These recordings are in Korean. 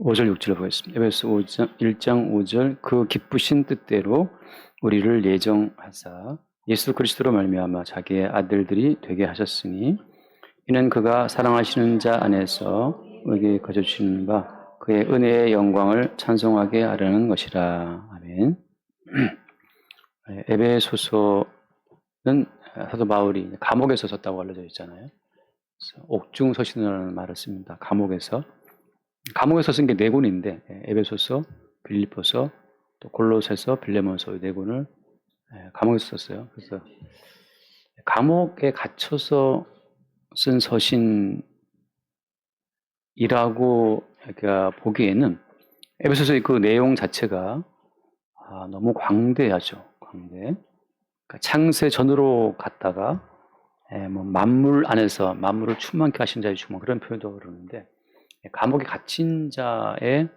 5절 6절 보겠습니다. 에베소 1장 5절 그 기쁘신 뜻대로 우리를 예정하사 예수 그리스도로 말미암아 자기의 아들들이 되게 하셨으니 이는 그가 사랑하시는 자 안에서 우리에게 거저주시는 바 그의 은혜의 영광을 찬송하게 하려는 것이라. 아멘. 에베소서는 사도 바울이 감옥에서 썼다고 알려져 있잖아요. 옥중 서신이라는 말을 씁니다. 감옥에서 쓴 게 네 권인데 에베소서, 빌립보서, 또 골로새서, 빌레몬서 이 네 권을 감옥에서 썼어요. 그래서 감옥에 갇혀서 쓴 서신이라고 보기에는 에베소서의 그 내용 자체가 너무 광대하죠. 광대. 그러니까 창세 전으로 갔다가 뭐 만물 안에서 만물을 충만케 하신 자의 충만 그런 표현도 그러는데 감옥에 갇힌 자의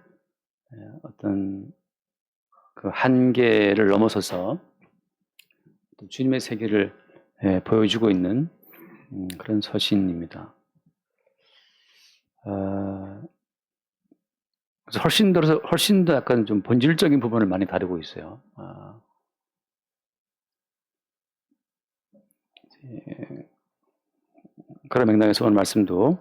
어떤 그 한계를 넘어서서 주님의 세계를 보여주고 있는 그런 서신입니다. 그래서 훨씬 더 약간 좀 본질적인 부분을 많이 다루고 있어요. 그런 맥락에서 오늘 말씀도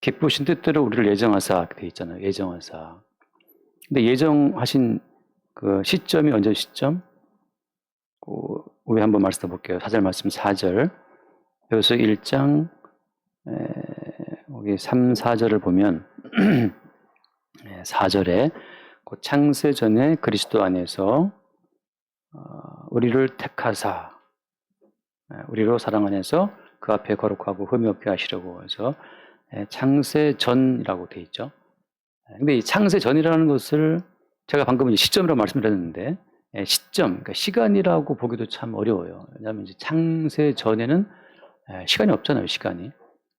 기쁘신 뜻대로 우리를 예정하사 되어 있잖아요. 예정하사. 근데 예정하신 그 시점이 언제 시점? 우리 한번 말씀 볼게요. 4절 말씀 4절. 여기서 1장 여기 3, 4절을 보면 4절에 그 창세 전에 그리스도 안에서 우리를 택하사 우리로 사랑 안에서 그 앞에 거룩하고 흠이 없게 하시려고 해서 창세 전이라고 되어 있죠. 근데 이 창세 전이라는 것을 제가 방금 이제 시점이라고 말씀드렸는데 시점, 그러니까 시간이라고 보기도 참 어려워요. 왜냐하면 이제 창세 전에는 시간이 없잖아요. 시간이.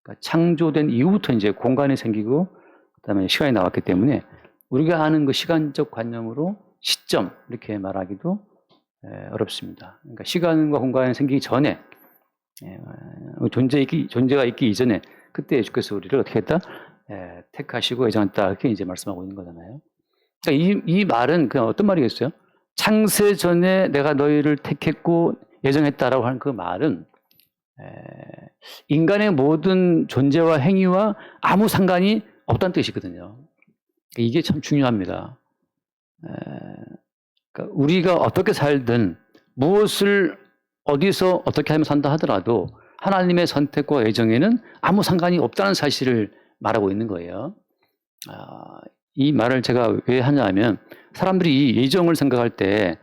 그러니까 창조된 이후부터 이제 공간이 생기고 그다음에 시간이 나왔기 때문에 우리가 아는 그 시간적 관념으로 시점 이렇게 말하기도 어렵습니다. 그러니까 시간과 공간이 생기기 전에 존재가 있기 이전에 그때 예수께서 우리를 어떻게 했다? 택하시고 예정했다 이렇게 이제 말씀하고 있는 거잖아요. 그러니까 이 말은 그냥 어떤 말이겠어요? 창세 전에 내가 너희를 택했고 예정했다라고 하는 그 말은 인간의 모든 존재와 행위와 아무 상관이 없다는 뜻이거든요. 이게 참 중요합니다. 그러니까 우리가 어떻게 살든 무엇을 어디서 어떻게 하면 산다 하더라도 하나님의 선택과 예정에는 아무 상관이 없다는 사실을 말하고 있는 거예요. 이 말을 제가 왜 하냐면 사람들이 이 예정을 생각할 때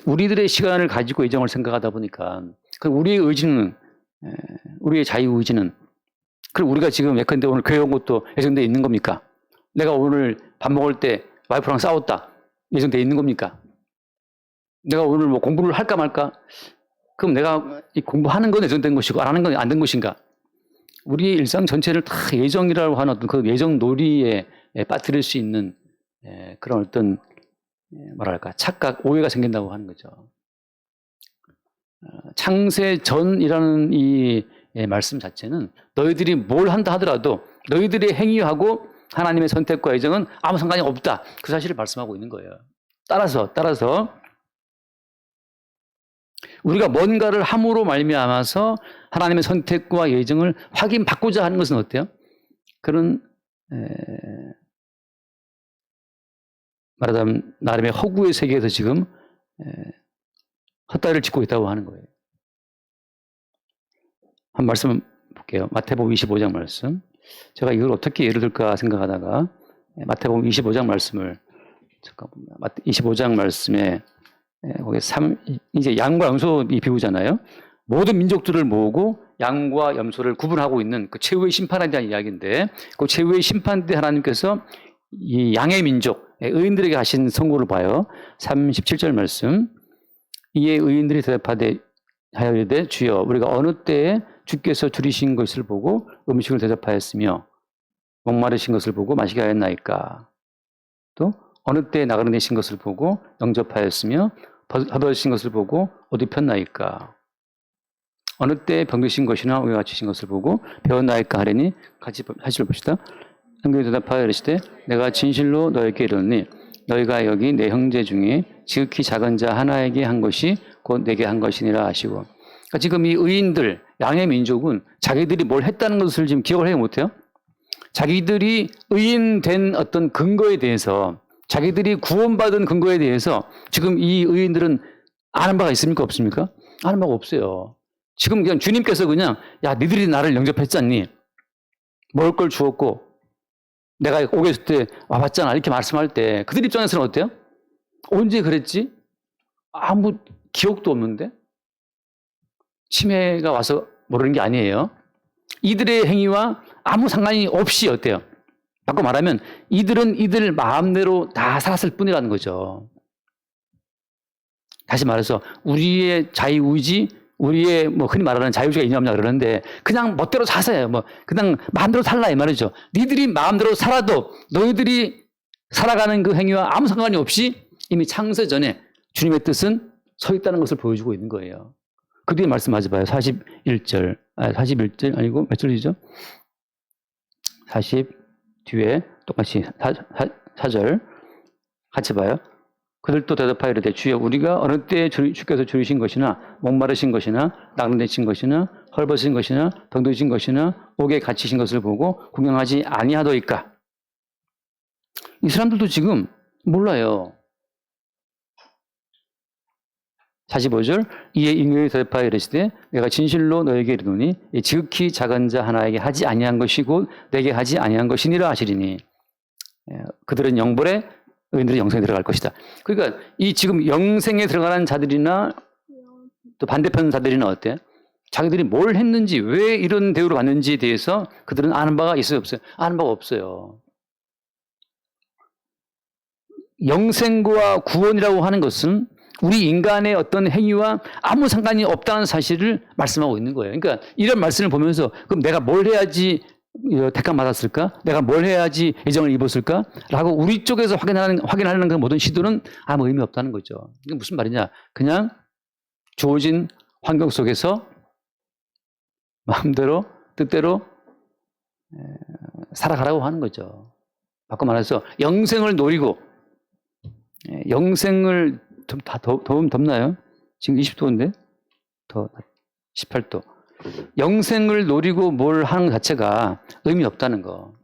우리들의 시간을 가지고 예정을 생각하다 보니까 우리의 의지는 우리의 자유의지는 그럼 우리가 지금 예컨대 오늘 교회 온 것도 예정되어 있는 겁니까? 내가 오늘 밥 먹을 때 와이프랑 싸웠다 예정되어 있는 겁니까? 내가 오늘 뭐 공부를 할까 말까? 그럼 내가 이 공부하는 건 예정된 것이고 안 하는 건 안 된 것인가? 우리의 일상 전체를 다 예정이라고 하는 어떤 그 예정 놀이에 빠뜨릴 수 있는 그런 어떤 뭐랄까 착각, 오해가 생긴다고 하는 거죠. 창세 전이라는 이 말씀 자체는 너희들이 뭘 한다 하더라도 너희들의 행위하고 하나님의 선택과 예정은 아무 상관이 없다. 그 사실을 말씀하고 있는 거예요. 따라서 우리가 뭔가를 함으로 말미암아서 하나님의 선택과 예정을 확인받고자 하는 것은 어때요? 그런 말하자면 나름의 허구의 세계에서 지금 헛다리를 짚고 있다고 하는 거예요. 한 말씀 볼게요. 마태복음 25장 말씀. 제가 이걸 어떻게 예를 들까 생각하다가 마태복음 25장 말씀을 잠깐만 25장 말씀에 거기 이제 양과 염소 이 비유잖아요. 모든 민족들을 모으고 양과 염소를 구분하고 있는 그 최후의 심판에 대한 이야기인데 그 최후의 심판 때 하나님께서 이 양의 민족 의인들에게 하신 선고를 봐요. 37절 말씀. 이에 의인들이 대답하되 하여되 주여 우리가 어느 때에 주께서 줄이신 것을 보고 음식을 대접하였으며 목마르신 것을 보고 마시게 하였나이까? 또 어느 때에 나그네신 것을 보고 영접하였으며 헛되신 것을 보고 옷 입혔나이까? 어느 때에 병드신 것이나 우여가 주신 것을 보고 배웠나이까 하려니 같이 사실을 봅시다. 성경이 대답하여 이르시되 내가 진실로 너에게 이르노니 너희가 여기 내 형제 중에 지극히 작은 자 하나에게 한 것이 곧 내게 한 것이니라 하시고. 그러니까 지금 이 의인들, 양의 민족은 자기들이 뭘 했다는 것을 지금 기억을 해야 못해요. 자기들이 의인된 어떤 근거에 대해서, 자기들이 구원받은 근거에 대해서 지금 이 의인들은 아는 바가 있습니까? 없습니까? 아는 바가 없어요. 지금 그냥 주님께서 그냥 야 니들이 나를 영접했잖니, 먹을 걸 주었고 내가 오게 했을 때 와봤잖아 이렇게 말씀할 때 그들 입장에서는 어때요? 언제 그랬지? 아무 기억도 없는데? 치매가 와서 모르는 게 아니에요. 이들의 행위와 아무 상관이 없이 어때요? 바꿔 말하면 이들은 이들 마음대로 다 살았을 뿐이라는 거죠. 다시 말해서 우리의 자유의지, 우리의 뭐 흔히 말하는 자유의지가 있냐 없냐 그러는데 그냥 멋대로 사세요. 뭐 그냥 마음대로 살라 이 말이죠. 니들이 마음대로 살아도 너희들이 살아가는 그 행위와 아무 상관이 없이 이미 창세 전에 주님의 뜻은 서 있다는 것을 보여주고 있는 거예요. 그 뒤에 말씀 마저 봐요. 41절 아니고 몇 절이죠? 40 뒤에 똑같이 4절 같이 봐요. 그들도 대답하여 이르되 주여 우리가 어느 때에 주께서 줄이신 것이나 목마르신 것이나 나그네신 것이나 헐벗으신 것이나 병드신 것이나 옥에 갇히신 것을 보고 구경하지 아니하더이까. 이 사람들도 지금 몰라요. 45절 이에 인경이 대답하여 이르시되 내가 진실로 너에게 이르노니 지극히 작은 자 하나에게 하지 아니한 것이고 내게 하지 아니한 것이니라 하시리니 그들은 영벌에 의인들은 영생에 들어갈 것이다. 그러니까 이 지금 영생에 들어가는 자들이나 또 반대편 자들이나 어때? 자기들이 뭘 했는지 왜 이런 대우를 받는지에 대해서 그들은 아는 바가 있어요 없어요? 아는 바가 없어요. 영생과 구원이라고 하는 것은 우리 인간의 어떤 행위와 아무 상관이 없다는 사실을 말씀하고 있는 거예요. 그러니까 이런 말씀을 보면서 그럼 내가 뭘 해야지 택함 받았을까? 내가 뭘 해야지 예정을 입었을까? 라고 우리 쪽에서 확인하는 그 모든 시도는 아무 의미 없다는 거죠. 이게 무슨 말이냐? 그냥 주어진 환경 속에서 마음대로 뜻대로 살아가라고 하는 거죠. 바꿔 말해서 영생을 노리고 영생을 다 덥나요? 지금 20도인데 더 18도. 영생을 노리고 뭘 하는 것 자체가 의미 없다는 거.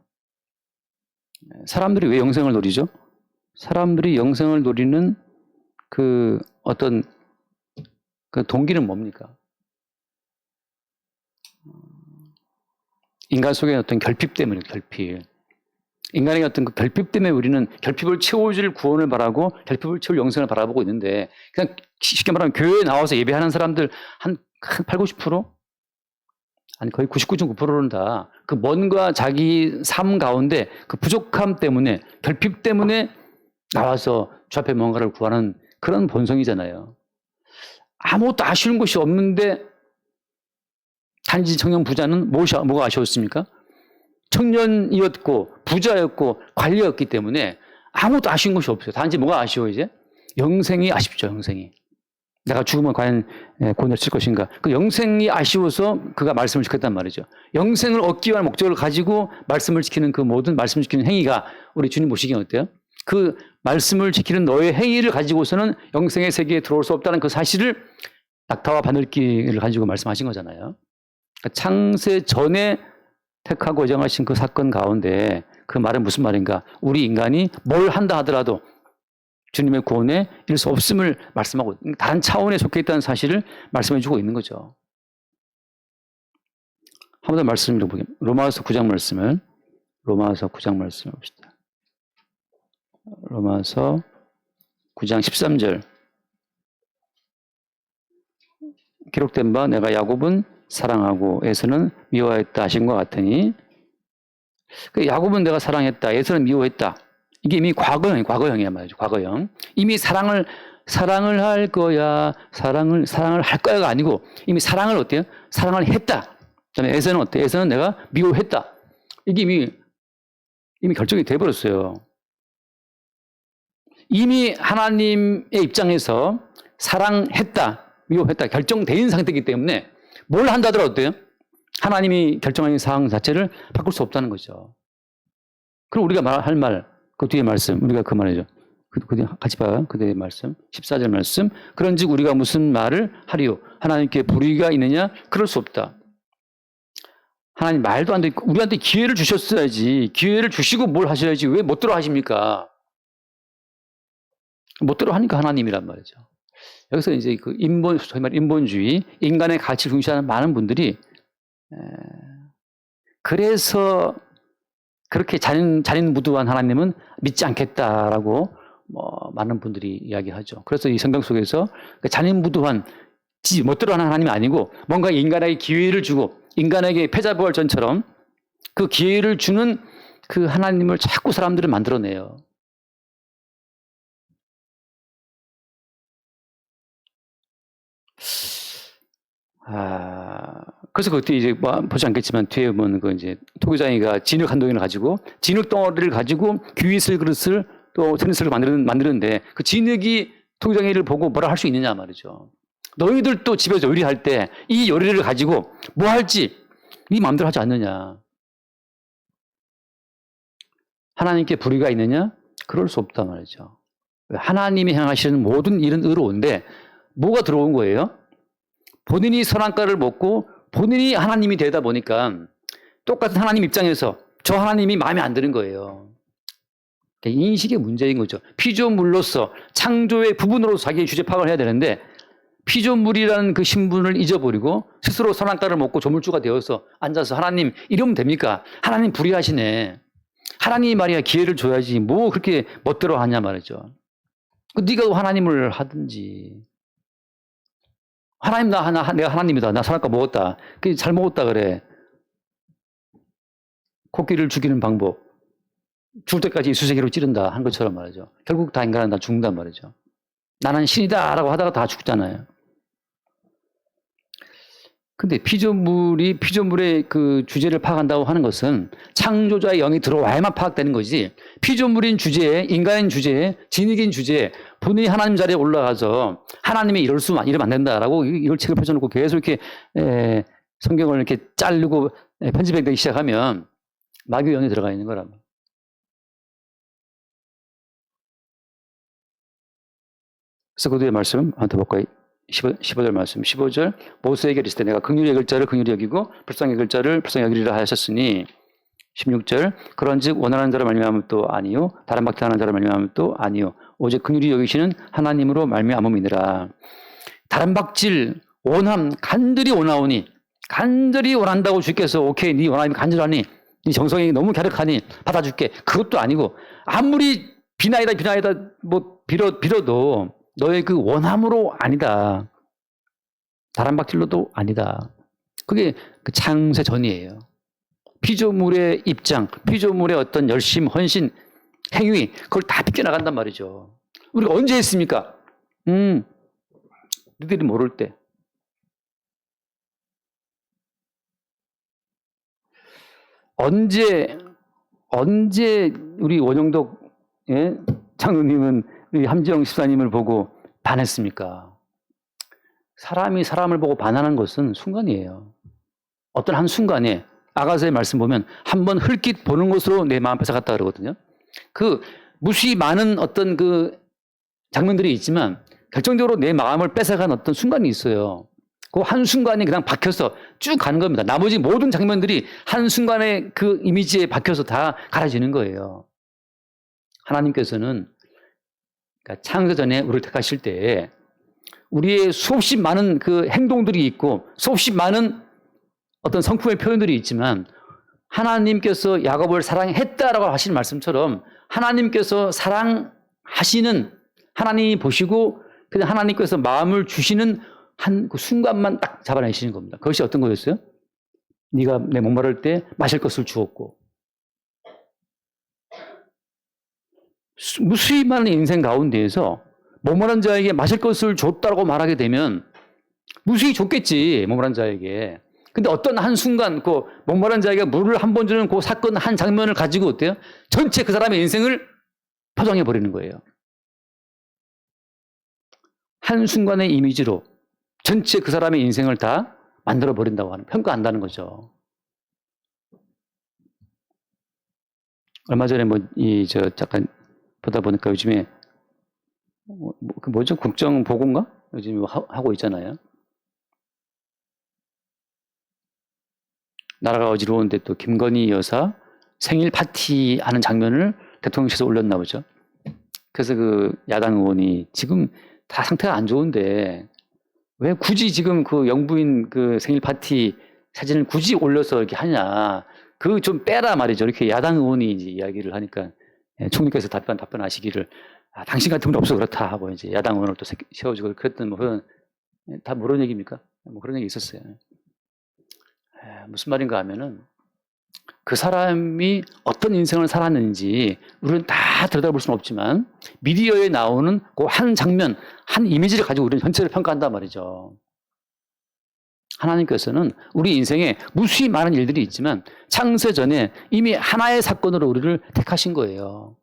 사람들이 왜 영생을 노리죠? 사람들이 영생을 노리는 그 어떤 그 동기는 뭡니까? 인간 속의 어떤 결핍 때문에 결핍. 인간의 어떤 그 결핍 때문에 우리는 결핍을 채워줄 구원을 바라고 결핍을 채울 영생을 바라보고 있는데 그냥 쉽게 말하면 교회에 나와서 예배하는 사람들 한 8, 90%? 아니 거의 99.9%는 다 그 뭔가 자기 삶 가운데 그 부족함 때문에 결핍 때문에 나와서 주 앞에 뭔가를 구하는 그런 본성이잖아요. 아무것도 아쉬운 것이 없는데 단지 청년 부자는 뭐가 아쉬웠습니까? 청년이었고 부자였고 관리였기 때문에 아무것도 아쉬운 것이 없어요. 단지 뭐가 아쉬워 이제? 영생이 아쉽죠. 영생이. 내가 죽으면 과연 구원을 칠 것인가? 그 영생이 아쉬워서 그가 말씀을 지켰단 말이죠. 영생을 얻기 위한 목적을 가지고 말씀을 지키는 그 모든 말씀을 지키는 행위가 우리 주님 보시기엔 어때요? 그 말씀을 지키는 너의 행위를 가지고서는 영생의 세계에 들어올 수 없다는 그 사실을 낙타와 바늘기를 가지고 말씀하신 거잖아요. 그러니까 창세 전에 택하고 예정하신 그 사건 가운데 그 말은 무슨 말인가? 우리 인간이 뭘 한다 하더라도 주님의 구원에 이를 수 없음을 말씀하고 다른 차원에 속해 있다는 사실을 말씀해 주고 있는 거죠. 한 번 더 말씀을 보겠습니다. 로마서 9장 말씀을 봅시다. 로마서 9장 13절 기록된 바 내가 야곱은 사랑하고 에서는 미워했다 하신 것 같으니 야곱은 내가 사랑했다 에서는 미워했다. 이게 이미 과거형이야 말이죠. 과거형. 이미 사랑을 할 거야. 사랑을 할 거야가 아니고 이미 사랑을 어때요? 사랑을 했다. 그다음에 에서는 어때? 에서는 내가 미워했다. 이게 이미 결정이 돼 버렸어요. 이미 하나님의 입장에서 사랑했다, 미워했다 결정돼 있는 상태이기 때문에 뭘 한다 하더라도 어때요? 하나님이 결정하는 사항 자체를 바꿀 수 없다는 거죠. 그럼 우리가 할 말, 그 뒤에 말씀, 우리가 그 말이죠. 그 뒤에 같이 봐요. 그 뒤에 말씀, 14절 말씀. 그런즉 우리가 무슨 말을 하리요? 하나님께 불의가 있느냐? 그럴 수 없다. 하나님 말도 안 돼. 우리한테 기회를 주셨어야지. 기회를 주시고 뭘 하셔야지. 왜 못 들어 하십니까? 못 들어 하니까 하나님이란 말이죠. 여기서 이제 그 소위 말 인본주의, 인간의 가치를 중시하는 많은 분들이, 그래서 그렇게 잔인무도한 하나님은 믿지 않겠다라고 많은 분들이 이야기하죠. 그래서 이 성경 속에서 잔인무도한 못 들어가는 하나님이 아니고 뭔가 인간에게 기회를 주고 인간에게 패자부활전처럼 그 기회를 주는 그 하나님을 자꾸 사람들은 만들어내요. 그래서 그때 이제 보지 않겠지만 뒤에 보면 그 이제 토교장이가 진흙 한 덩이를 가지고 진흙 덩어리를 가지고 귀있을 그릇을 또 테니스를 만드는데 그 진흙이 토교장이를 보고 뭐라 할 수 있느냐 말이죠. 너희들도 집에서 요리할 때 이 요리를 가지고 뭐 할지 네 마음대로 하지 않느냐. 하나님께 불의가 있느냐? 그럴 수 없단 말이죠. 하나님이 향하시는 모든 일은 의로운데 뭐가 들어온 거예요? 본인이 선악과를 먹고 본인이 하나님이 되다 보니까 똑같은 하나님 입장에서 저 하나님이 마음에 안 드는 거예요. 인식의 문제인 거죠. 피조물로서 창조의 부분으로 자기의 주제 파악을 해야 되는데 피조물이라는 그 신분을 잊어버리고 스스로 선악과를 먹고 조물주가 되어서 앉아서 하나님 이러면 됩니까? 하나님 불의하시네. 하나님이 말이야 기회를 줘야지 뭐 그렇게 멋대로 하냐 말이죠. 네가 하나님을 하든지. 하나님 내가 하나님이다. 나 선악과 먹었다. 잘 먹었다 그래. 코끼리를 죽이는 방법. 죽을 때까지 수세기로 찌른다 한 것처럼 말이죠. 결국 다 인간은 다 죽는단 말이죠. 나는 신이다 라고 하다가 다 죽잖아요. 근데 피조물의 그 주제를 파악한다고 하는 것은 창조자의 영이 들어와야만 파악되는 거지. 피조물인 주제에, 인간인 주제에, 진익인 주제에 본인이 하나님 자리에 올라가서 하나님이 이러면 안 된다라고 이걸 책을 펼쳐놓고 계속 이렇게 성경을 이렇게 자르고 편집되기 시작하면 마귀의 영이 들어가 있는 거란 말이에요. 그래서 그 뒤에 말씀 한번 볼까요? 15절 말씀. 15절 모세에게 이르시되 내가 긍휼히 여길 자를 긍휼히 여기고 불쌍히 여길 자를 불쌍히 여기리라 하셨으니 16절 그런즉 원하는 자를 말미암음 또 아니요 다른 박탈하는 자를 말미암음 또 아니요 오직 긍휼히 여기시는 하나님으로 말미암음이니라. 다른 박질 원함 간절히 원하오니 간절히 원한다고 주께서 오케이 네 원함이 간절하니 네 정성이 너무 갸륵하니 받아줄게 그것도 아니고 아무리 비나이다 뭐 빌어도 너의 그 원함으로 아니다. 다른 박질로도 아니다. 그게 그 창세 전이에요. 피조물의 입장, 피조물의 어떤 열심, 헌신, 행위, 그걸 다 비껴나간단 말이죠. 우리가 언제 했습니까? 너희들이 모를 때. 언제 우리 원영덕 장로님은 우리 함지영 집사님을 보고 반했습니까? 사람이 사람을 보고 반하는 것은 순간이에요. 어떤 한 순간에 아가서의 말씀 보면 한번 흘낏 보는 것으로 내 마음 뺏어갔다 그러거든요. 그 무수히 많은 어떤 그 장면들이 있지만 결정적으로 내 마음을 뺏어간 어떤 순간이 있어요. 그 한순간이 그냥 박혀서 쭉 가는 겁니다. 나머지 모든 장면들이 한순간에 그 이미지에 박혀서 다 갈아지는 거예요. 하나님께서는 그러니까 창세 전에 우리를 택하실 때 우리의 수없이 많은 그 행동들이 있고 수없이 많은 어떤 성품의 표현들이 있지만 하나님께서 야곱을 사랑했다라고 하시는 말씀처럼 하나님께서 사랑하시는 하나님이 보시고 그냥 하나님께서 마음을 주시는 한 그 순간만 딱 잡아내시는 겁니다. 그것이 어떤 거였어요? 네가 내 목마를 때 마실 것을 주었고 무수히 많은 인생 가운데에서 목마른 자에게 마실 것을 줬다고 말하게 되면 무수히 줬겠지 목마른 자에게. 근데 어떤 한 순간 그 목마른 자에게 물을 한 번 주는 그 사건 한 장면을 가지고 어때요? 전체 그 사람의 인생을 포장해 버리는 거예요. 한 순간의 이미지로 전체 그 사람의 인생을 다 만들어 버린다고 하는 평가한다는 거죠. 얼마 전에 잠깐 보다 보니까 요즘에 그 뭐죠? 국정보고인가? 요즘 하고 있잖아요. 나라가 어지러운데 또 김건희 여사 생일 파티 하는 장면을 대통령실에서 올렸나 보죠. 그래서 그 야당 의원이 지금 다 상태가 안 좋은데 왜 굳이 지금 그 영부인 그 생일 파티 사진을 굳이 올려서 이렇게 하냐. 그 좀 빼라 말이죠. 이렇게 야당 의원이 이제 이야기를 하니까 총리께서 답변하시기를 당신 같은 분 없어 그렇다 하고 이제 야당 의원을 또 세워주고 그랬던 뭐 그런 다 모르는 얘기입니까? 뭐 그런 얘기 있었어요. 무슨 말인가 하면은 그 사람이 어떤 인생을 살았는지 우리는 다 들여다볼 수는 없지만 미디어에 나오는 그 한 장면, 한 이미지를 가지고 우리는 전체를 평가한단 말이죠. 하나님께서는 우리 인생에 무수히 많은 일들이 있지만 창세 전에 이미 하나의 사건으로 우리를 택하신 거예요.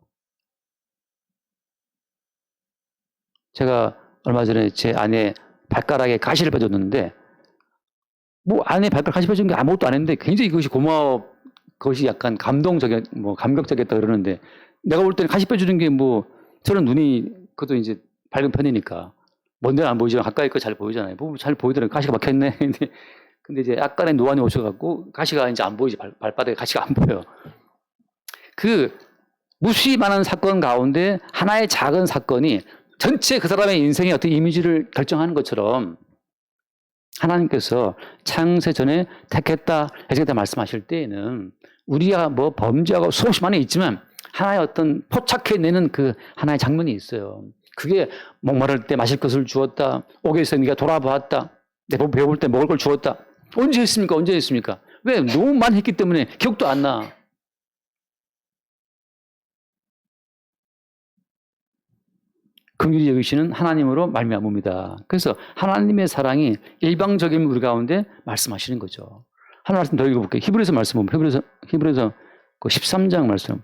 제가 얼마 전에 제 아내 발가락에 가시를 빼줬는데 뭐 아내 발가락 가시 빼준 게 아무것도 안 했는데 굉장히 그것이 그것이 약간 감격적이었다 그러는데 내가 볼 때는 가시 빼주는 게 뭐 저는 눈이 그것도 이제 밝은 편이니까 먼 데는 안 보이지만 가까이 거 잘 보이잖아요. 잘 보이더라고요. 가시가 막혔네. 근데 이제 약간의 노안이 오셔갖고 가시가 이제 안 보이지. 발바닥에 가시가 안 보여. 그 무수히 많은 사건 가운데 하나의 작은 사건이 전체 그 사람의 인생의 어떤 이미지를 결정하는 것처럼 하나님께서 창세 전에 택했다, 해석했다 말씀하실 때에는 우리가 뭐 범죄하고 수없이 많이 있지만 하나의 어떤 포착해내는 그 하나의 장면이 있어요. 그게 목마를 때 마실 것을 주었다. 옥에 있어 네가 돌아보았다. 내가 배고플 때 먹을 걸 주었다. 언제 했습니까? 언제 했습니까? 왜? 너무 많이 했기 때문에 기억도 안 나. 긍휼히 여기시는 하나님으로 말미암음이다. 그래서 하나님의 사랑이 일방적인 우리 가운데 말씀하시는 거죠. 하나 말씀 더 읽어볼게요. 히브리서 말씀 보면 히브리서 그 13장 말씀.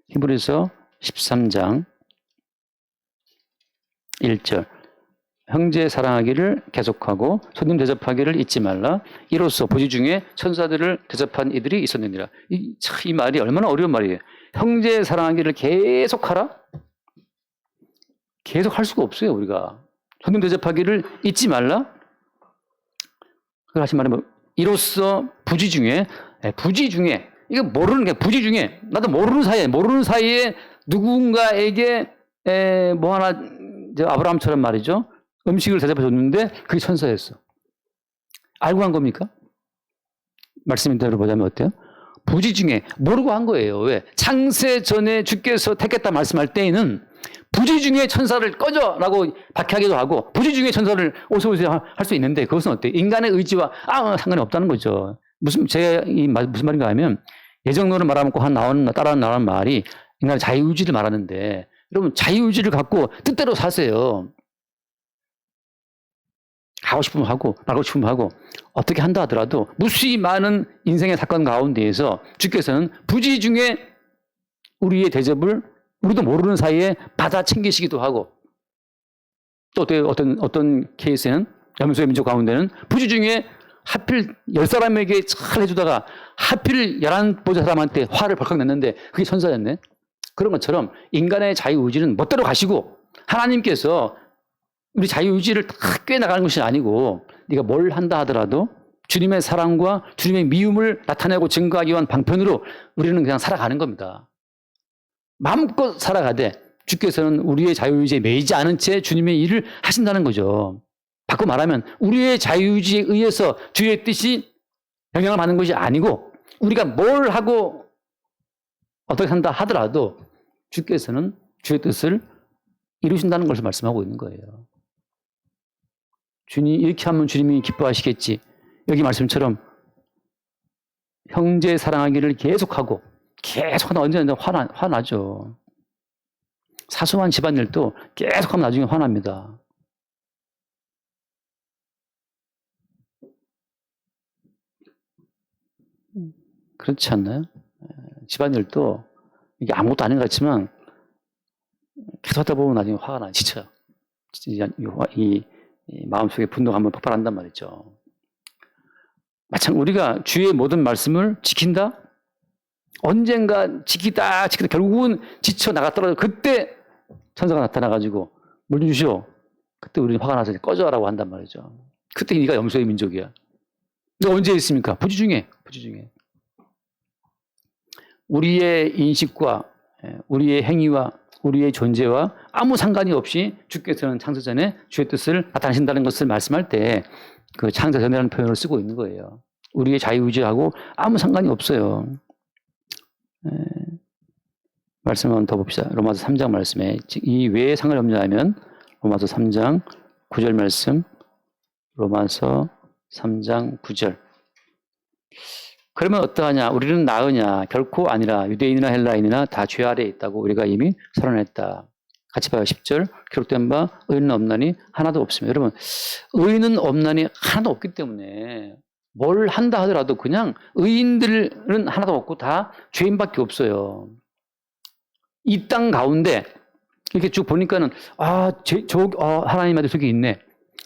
히브리서 13장 1절. 형제 사랑하기를 계속하고 손님 대접하기를 잊지 말라. 이로써 부지 중에 천사들을 대접한 이들이 있었느니라. 이 말이 얼마나 어려운 말이에요. 형제 사랑하기를 계속하라? 계속 할 수가 없어요, 우리가. 손님 대접하기를 잊지 말라? 그걸 다시 말하면, 이로써 부지 중에, 이거 모르는 게 부지 중에, 나도 모르는 사이에 누군가에게, 뭐 하나, 아브라함처럼 말이죠. 음식을 대접해 줬는데, 그게 천사였어. 알고 한 겁니까? 말씀대로 보자면 어때요? 부지 중에 모르고 한 거예요. 왜? 창세 전에 주께서 택했다 말씀할 때에는 부지 중에 천사를 꺼져라고 박해하기도 하고 부지 중에 천사를 오세오세요 할 수 있는데 그것은 어때요? 인간의 의지와 상관이 없다는 거죠. 무슨 말인가 하면 예정론을 말하면 따라 나오는 말이 인간의 자유의지를 말하는데 여러분 자유의지를 갖고 뜻대로 사세요. 하고 싶으면 하고 말고 싶으면 하고 어떻게 한다 하더라도 무수히 많은 인생의 사건 가운데에서 주께서는 부지 중에 우리의 대접을 우리도 모르는 사이에 받아 챙기시기도 하고 또 어떤 케이스에는 염소의 민족 가운데는 부지 중에 하필 10사람에게 잘 해주다가 하필 11번째 사람한테 화를 벌컥 냈는데 그게 천사였네. 그런 것처럼 인간의 자유의지는 멋대로 가시고 하나님께서 우리 자유의지를 다 꿰나가는 것이 아니고 네가 뭘 한다 하더라도 주님의 사랑과 주님의 미움을 나타내고 증거하기 위한 방편으로 우리는 그냥 살아가는 겁니다. 마음껏 살아가되 주께서는 우리의 자유의지에 매이지 않은 채 주님의 일을 하신다는 거죠. 바꿔 말하면 우리의 자유의지에 의해서 주의 뜻이 영향을 받는 것이 아니고 우리가 뭘 하고 어떻게 산다 하더라도 주께서는 주의 뜻을 이루신다는 것을 말씀하고 있는 거예요. 주님 이렇게 하면 주님이 기뻐하시겠지. 여기 말씀처럼 형제 사랑하기를 계속하고 언제나 화나죠. 사소한 집안일도 계속하면 나중에 화납니다. 그렇지 않나요? 집안일도 이게 아무것도 아닌 것 같지만 계속 하다 보면 나중에 화가 나 지쳐요. 이 마음속에 분노가 한번 폭발한단 말이죠. 마찬가지로 우리가 주의 모든 말씀을 지킨다? 언젠가 지키다 결국은 지쳐 나가 떨어져. 그때 천사가 나타나가지고 물 좀 주시오. 그때 우리는 화가 나서 꺼져라고 한단 말이죠. 그때 네가 염소의 민족이야. 근데 언제 있습니까? 부지중에. 우리의 인식과 우리의 행위와 우리의 존재와 아무 상관이 없이 주께서는 창세 전에 주의 뜻을 나타내신다는 것을 말씀할 때 그 창세 전이라는 표현을 쓰고 있는 거예요. 우리의 자유의지하고 아무 상관이 없어요. 말씀 한번 더 봅시다. 로마서 3장 말씀에 이 왜 상관이 없냐면 로마서 3장 9절 말씀, 로마서 3장 9절. 그러면 어떠하냐? 우리는 나으냐? 결코 아니라 유대인이나 헬라인이나 다 죄 아래에 있다고 우리가 이미 선언했다. 같이 봐요. 10절. 기록된 바 의인은 없나니 하나도 없습니다. 여러분, 의인은 없나니 하나도 없기 때문에 뭘 한다 하더라도 그냥 의인들은 하나도 없고 다 죄인밖에 없어요. 이 땅 가운데 이렇게 쭉 보니까는 하나님 아들 저기 있네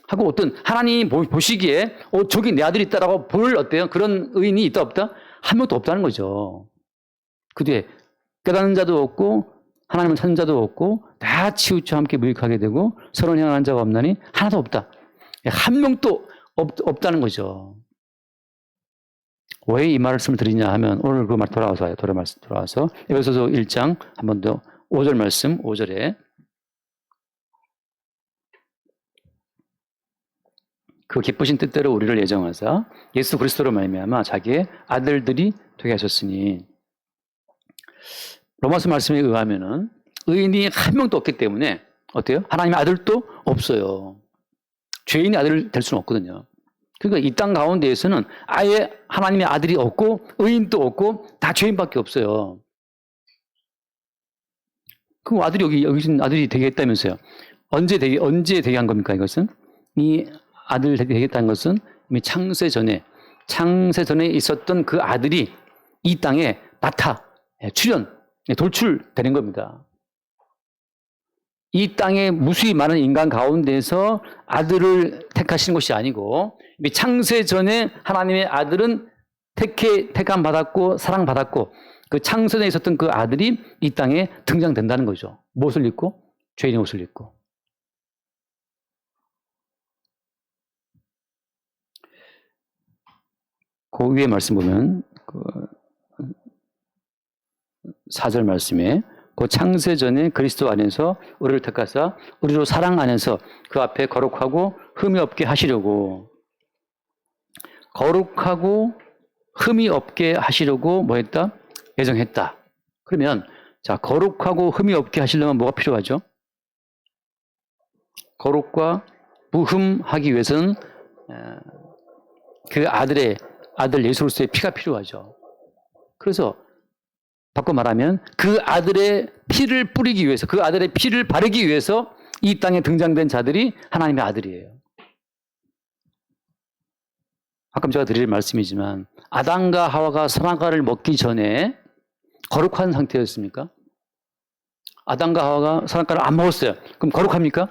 하고 어떤 하나님이 보시기에 저기 내 아들이 있다라고 볼 어때요? 그런 의인이 있다 없다? 한 명도 없다는 거죠. 그 뒤에 깨닫는 자도 없고 하나님을 찾는 자도 없고 다 치우쳐 함께 무익하게 되고 서로 향하는 자가 없나니 하나도 없다. 한 명도 없다는 거죠. 왜 이 말씀을 드리냐 하면 오늘 그 말 돌아와서 에베소서 1장 한 번 더 5절 말씀 5절에 그 기쁘신 뜻대로 우리를 예정하사 예수 그리스도로 말미암아 자기의 아들들이 되게 하셨으니 로마서 말씀에 의하면은 의인이 한 명도 없기 때문에 어때요? 하나님의 아들도 없어요. 죄인의 아들 될 수는 없거든요. 그러니까 이 땅 가운데에서는 아예 하나님의 아들이 없고 의인도 없고 다 죄인밖에 없어요. 그 아들이 여기 아들이 되겠다면서요. 언제 되게 한 겁니까 이것은? 이 아들 되겠다는 것은 이미 창세 전에 있었던 그 아들이 이 땅에 돌출되는 겁니다. 이 땅에 무수히 많은 인간 가운데서 아들을 택하시는 것이 아니고 이미 창세 전에 하나님의 아들은 택함 받았고 사랑받았고 그 창세전에 있었던 그 아들이 이 땅에 등장된다는 거죠. 무엇을 입고? 죄인의 옷을 입고. 그 위에 말씀 보면 그 4절 말씀에 그 창세 전에 그리스도 안에서 우리를 택하사 우리로 사랑 안에서 그 앞에 거룩하고 흠이 없게 하시려고 뭐 했다? 예정했다. 그러면 자 거룩하고 흠이 없게 하시려면 뭐가 필요하죠? 거룩과 무흠하기 위해서는 그 아들 예수 그리스도의 피가 필요하죠. 그래서 바꿔 말하면 그 아들의 피를 뿌리기 위해서 그 아들의 피를 바르기 위해서 이 땅에 등장된 자들이 하나님의 아들이에요. 아까 제가 드릴 말씀이지만 아담과 하와가 선악과를 먹기 전에 거룩한 상태였습니까? 아담과 하와가 선악과를 안 먹었어요. 그럼 거룩합니까?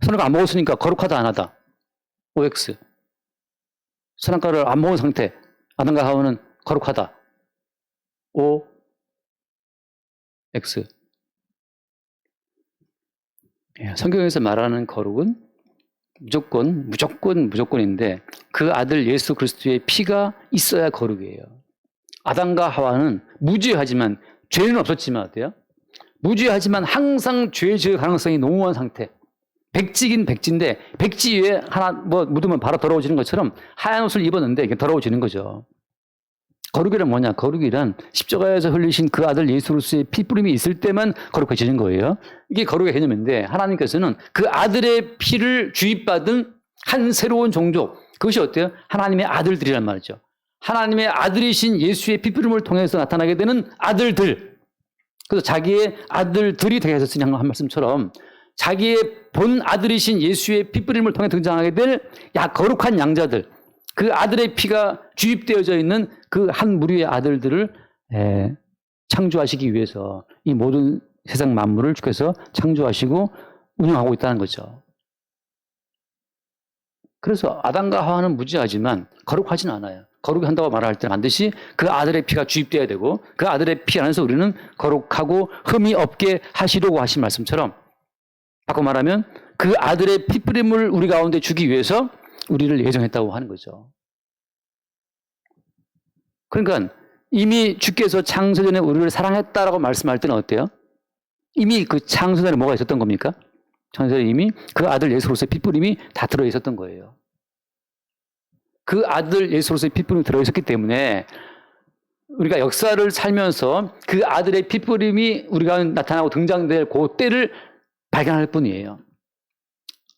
선악과 안 먹었으니까 거룩하다 안 하다. OX. 선악과를 안 먹은 상태. 아담과 하와는 거룩하다. O, X. 성경에서 말하는 거룩은 무조건인데 그 아들 예수 그리스도의 피가 있어야 거룩이에요. 아담과 하와는 무죄하지만 죄는 없었지만 어때요? 무죄하지만 항상 죄 지을 가능성이 농후한 상태. 백지긴 백지인데 백지 위에 하나 묻으면 바로 더러워지는 것처럼 하얀 옷을 입었는데 이게 더러워지는 거죠. 거룩이란 뭐냐? 거룩이란 십자가에서 흘리신 그 아들 예수 그리스도의 피 뿌림이 있을 때만 거룩해지는 거예요. 이게 거룩의 개념인데 하나님께서는 그 아들의 피를 주입받은 한 새로운 종족, 그것이 어때요? 하나님의 아들들이란 말이죠. 하나님의 아들이신 예수의 피 뿌림을 통해서 나타나게 되는 아들들. 그래서 자기의 아들들이 되게 하셨으니 한 말씀처럼 자기의 본 아들이신 예수의 피 뿌림을 통해 등장하게 될 거룩한 양자들, 그 아들의 피가 주입되어져 있는 그 한 무리의 아들들을 창조하시기 위해서 이 모든 세상 만물을 주께서 창조하시고 운영하고 있다는 거죠. 그래서 아담과 하와는 무죄하지만 거룩하진 않아요. 거룩히 한다고 말할 때는 반드시 그 아들의 피가 주입돼야 되고 그 아들의 피 안에서 우리는 거룩하고 흠이 없게 하시려고 하신 말씀처럼 바꿔 말하면 그 아들의 피뿌림을 우리 가운데 주기 위해서 우리를 예정했다고 하는 거죠. 그러니까 이미 주께서 창세전에 우리를 사랑했다라고 말씀할 때는 어때요? 이미 그 창세전에 뭐가 있었던 겁니까? 창세전에 이미 그 아들 예수로서의 피뿌림이 다 들어 있었던 거예요. 그 아들 예수로서의 피뿌림이 들어 있었기 때문에 우리가 역사를 살면서 그 아들의 피뿌림이 우리가 나타나고 등장될 그 때를 발견할 뿐이에요.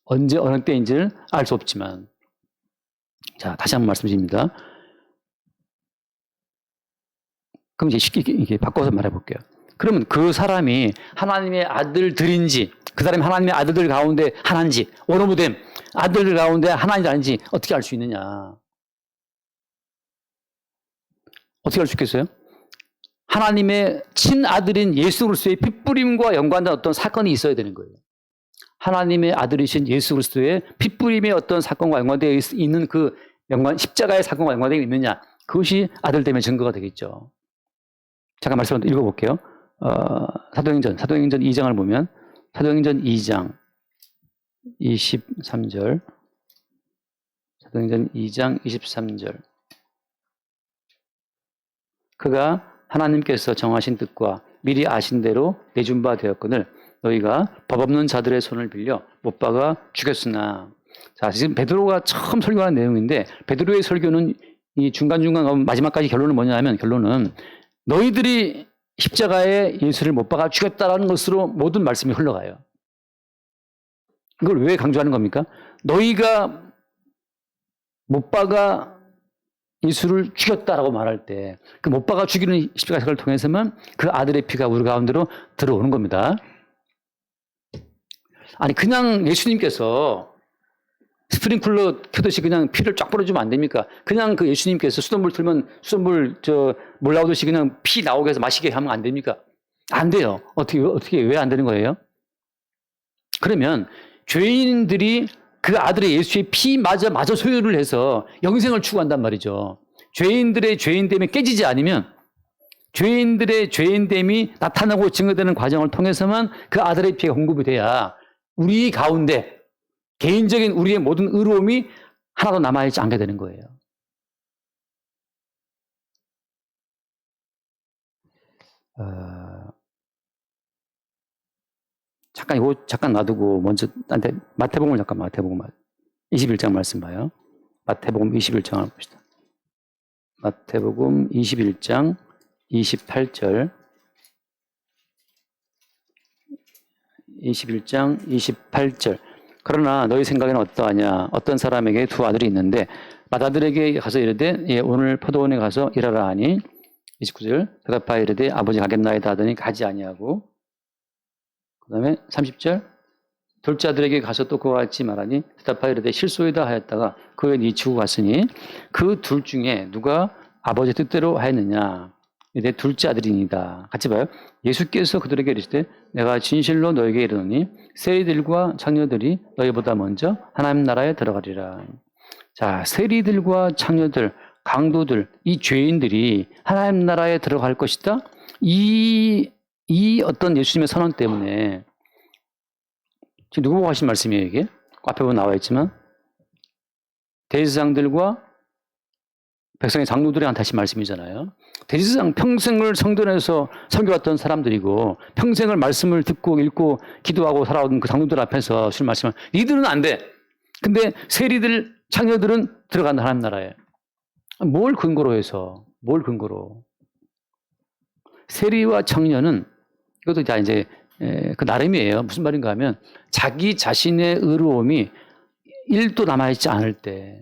언제 어느 때인지는 알 수 없지만. 자, 다시 한번 말씀드립니다. 그럼 이제 쉽게 이렇게 바꿔서 말해볼게요. 그러면 그 사람이 하나님의 아들들인지, 그 사람이 하나님의 아들들 가운데 하나인지, 원어무됨 아들들 가운데 하나인지 아닌지 어떻게 알 수 있느냐? 어떻게 알 수 있겠어요? 하나님의 친아들인 예수 그리스도의 핏뿌림과 연관된 어떤 사건이 있어야 되는 거예요. 하나님의 아들이신 예수 그리스도의 핏뿌림의 어떤 사건과 연관되어 있는 그 십자가의 사건과 연관되어 있느냐? 그것이 아들됨의 증거가 되겠죠. 잠깐 말씀 한번 읽어볼게요. 사도행전 2장을 보면 사도행전 2장 23절 사도행전 2장 23절 그가 하나님께서 정하신 뜻과 미리 아신 대로 내준 바 되었거늘 너희가 법 없는 자들의 손을 빌려 못 박아 죽였으나. 자, 지금 베드로가 처음 설교하는 내용인데 베드로의 설교는 이 중간중간 마지막까지 결론은 뭐냐면 결론은 너희들이 십자가에 예수를 못 박아 죽였다라는 것으로 모든 말씀이 흘러가요. 이걸 왜 강조하는 겁니까? 너희가 못 박아 예수를 죽였다라고 말할 때 그 못 박아 죽이는 십자가 사건을 통해서만 그 아들의 피가 우리 가운데로 들어오는 겁니다. 아니 그냥 예수님께서 스프링클러 켜듯이 그냥 피를 쫙 뿌려주면 안 됩니까? 그냥 그 예수님께서 수돗물 틀면 수돗물 물 나오듯이 그냥 피 나오게 해서 마시게 하면 안 됩니까? 안 돼요. 어떻게 왜 안 되는 거예요? 그러면 죄인들이 그 아들의 예수의 피마저 소유를 해서 영생을 추구한단 말이죠. 죄인들의 죄인됨이 깨지지 않으면 죄인들의 죄인됨이 나타나고 증거되는 과정을 통해서만 그 아들의 피가 공급이 돼야 우리 가운데 개인적인 우리의 모든 의로움이 하나도 남아있지 않게 되는 거예요. 잠깐 놔두고 먼저 마태복음 21장 말씀 봐요. 마태복음 21장 봅시다. 마태복음 21장 28절 21장 28절 그러나 너희 생각에는 어떠하냐? 어떤 사람에게 두 아들이 있는데 맏아들에게 가서 이르되 예, 오늘 포도원에 가서 일하라 하니 29절 대답하여 이르되 아버지 가겠나이다 하더니 가지 아니하고 그 다음에 30절 둘째 아들에게 가서 또 그와 같이 말하니 대답하여 이르되 실소이다 하였다가 그에 니치고 갔으니 그 둘 중에 누가 아버지 뜻대로 하였느냐? 내 둘째 아들이니다. 같이 봐요. 예수께서 그들에게 이르시되 내가 진실로 너에게 이르노니 세리들과 창녀들이 너희보다 먼저 하나님 나라에 들어가리라. 자, 세리들과 창녀들, 강도들, 이 죄인들이 하나님 나라에 들어갈 것이다. 이 어떤 예수님의 선언 때문에 지금 누구 보고 하신 말씀이에요, 이게? 앞에 보면 나와 있지만 대제사장들과 백성의 장로들에 다시 말씀이잖아요. 대제사장 평생을 성전에서 섬겨왔던 사람들이고 평생을 말씀을 듣고 읽고 기도하고 살아온 그 장로들 앞에서 술 말씀을 니들은 안 돼. 근데 세리들, 창녀들은 들어간다 하나님 나라에. 뭘 근거로 해서? 뭘 근거로? 세리와 청년은 이것도 이제 그 나름이에요. 무슨 말인가 하면 자기 자신의 의로움이 1도 남아있지 않을 때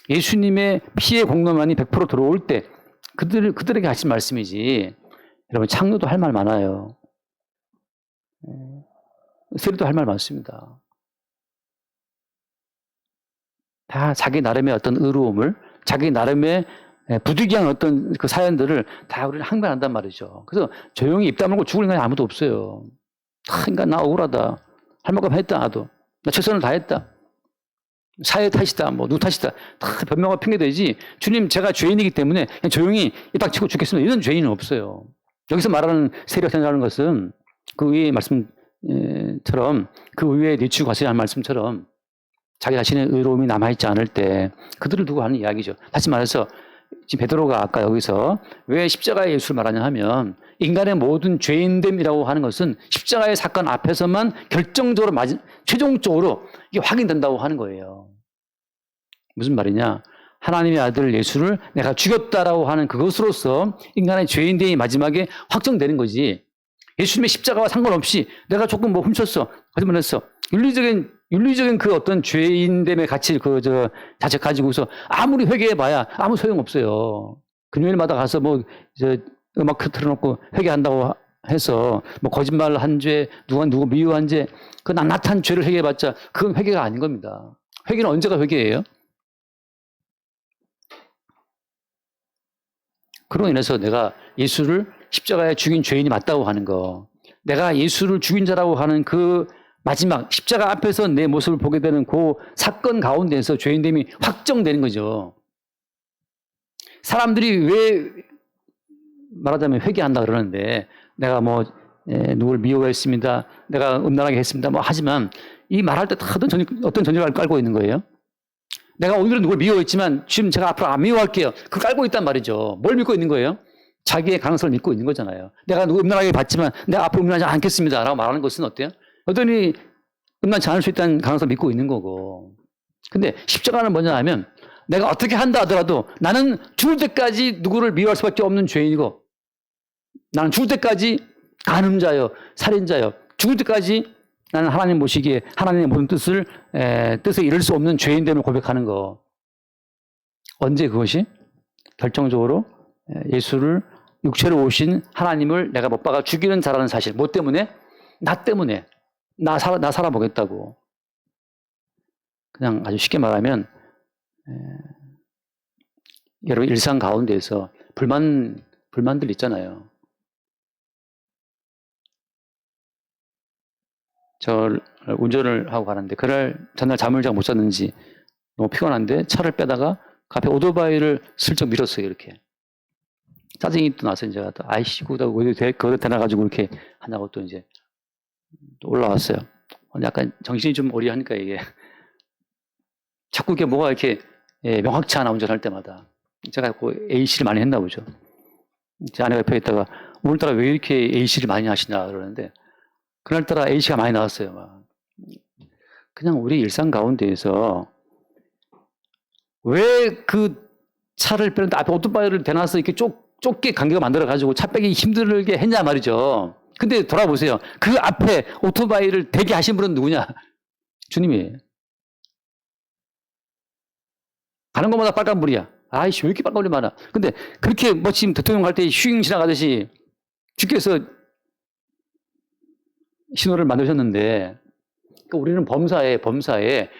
예수님의 피의 공로만이 100% 들어올 때 그들에게 하신 말씀이지. 여러분 창녀도 할 말 많아요. 세리도 할 말 많습니다. 다 자기 나름의 어떤 의로움을 자기 나름의 부득이한 어떤 그 사연들을 다 우리는 항변한단 말이죠. 그래서 조용히 입 다물고 죽을 인간이 아무도 없어요. 인간 나 억울하다. 할 만큼 했다 나도. 나 최선을 다했다. 사회 탓이다, 뭐 누구 탓이다, 다 변명과 핑계대지. 주님, 제가 죄인이기 때문에 그냥 조용히 입 치고 죽겠습니다. 이런 죄인은 없어요. 여기서 말하는 세력생이라는 것은 그 위의 말씀처럼, 그 위에 니추 과세한 말씀처럼 자기 자신의 의로움이 남아있지 않을 때 그들을 두고 하는 이야기죠. 다시 말해서 지금 베드로가 아까 여기서 왜 십자가의 예수를 말하냐 하면, 인간의 모든 죄인됨이라고 하는 것은 십자가의 사건 앞에서만 결정적으로 최종적으로 이게 확인된다고 하는 거예요. 무슨 말이냐? 하나님의 아들 예수를 내가 죽였다라고 하는 그것으로서 인간의 죄인됨이 마지막에 확정되는 거지. 예수님의 십자가와 상관없이 내가 조금 뭐 훔쳤어, 거짓말했어, 윤리적인 그 어떤 죄인됨의 가치 자책 가지고서 아무리 회개해봐야 아무 소용 없어요. 금요일마다 가서 뭐 음악 틀어놓고 회개한다고 해서 뭐 거짓말한 죄, 누구 미워한 죄, 그 낱낱한 죄를 회개해봤자 그건 회개가 아닌 겁니다. 회개는 언제가 회개예요? 그로 인해서 내가 예수를 십자가에 죽인 죄인이 맞다고 하는 거, 내가 예수를 죽인 자라고 하는 그 마지막 십자가 앞에서 내 모습을 보게 되는 그 사건 가운데서 죄인됨이 확정되는 거죠. 사람들이 왜 말하자면 회개한다 그러는데, 내가 뭐 누구를 미워했습니다, 내가 음란하게 했습니다, 뭐 하지만 이 말할 때 다 어떤 전제를 깔고 있는 거예요? 내가 오늘은 누굴 미워했지만 지금 제가 앞으로 안 미워할게요. 그걸 깔고 있단 말이죠. 뭘 믿고 있는 거예요? 자기의 가능성을 믿고 있는 거잖아요. 내가 누구 음란하게 봤지만 내가 앞으로 음란하지 않겠습니다 라고 말하는 것은 어때요? 여전히 음란치 않을 수 있다는 가능성을 믿고 있는 거고. 근데 십자가는 뭐냐 하면, 내가 어떻게 한다 하더라도 나는 죽을 때까지 누구를 미워할 수밖에 없는 죄인이고, 나는 죽을 때까지 간음자요, 살인자요, 죽을 때까지 나는 하나님 보시기에 하나님의 모든 뜻에 이룰 수 없는 죄인됨을 고백하는 거. 언제 그것이 결정적으로 예수를 육체로 오신 하나님을 내가 못 박아 죽이는 자라는 사실. 뭐 때문에? 나 때문에. 나 살아보겠다고. 그냥 아주 쉽게 말하면 여러분 일상 가운데에서 불만들 있잖아요. 저 운전을 하고 가는데 그날 전날 잠을 잘 못 잤는지 너무 피곤한데 차를 빼다가 그 앞에 오토바이를 슬쩍 밀었어요. 이렇게 짜증이 또 나서 이제 아이씨 그거 대놔가지고 이렇게 하냐고 또 이제 또 올라왔어요. 약간 정신이 좀 오리하니까 이게 자꾸 이게 뭐가 이렇게 명확치 않아, 운전할 때마다. 제가 그 A씨를 많이 했나 보죠. 제 아내가 옆에 있다가 오늘따라 왜 이렇게 A씨를 많이 하시냐 그러는데, 그날따라 A씨가 많이 나왔어요. 막. 그냥 우리 일상 가운데에서 왜 그 차를 빼는데 앞에 오토바이를 대놔서 이렇게 좁게 간격을 만들어가지고 차 빼기 힘들게 했냐 말이죠. 근데 돌아보세요. 그 앞에 오토바이를 대게 하신 분은 누구냐? 주님이에요. 가는 것마다 빨간불이야. 아이씨, 왜 이렇게 빨간불이 많아? 근데 그렇게 뭐 지금 대통령 갈 때 휴잉 지나가듯이 주께서 신호를 만드셨는데, 그러니까 우리는 범사에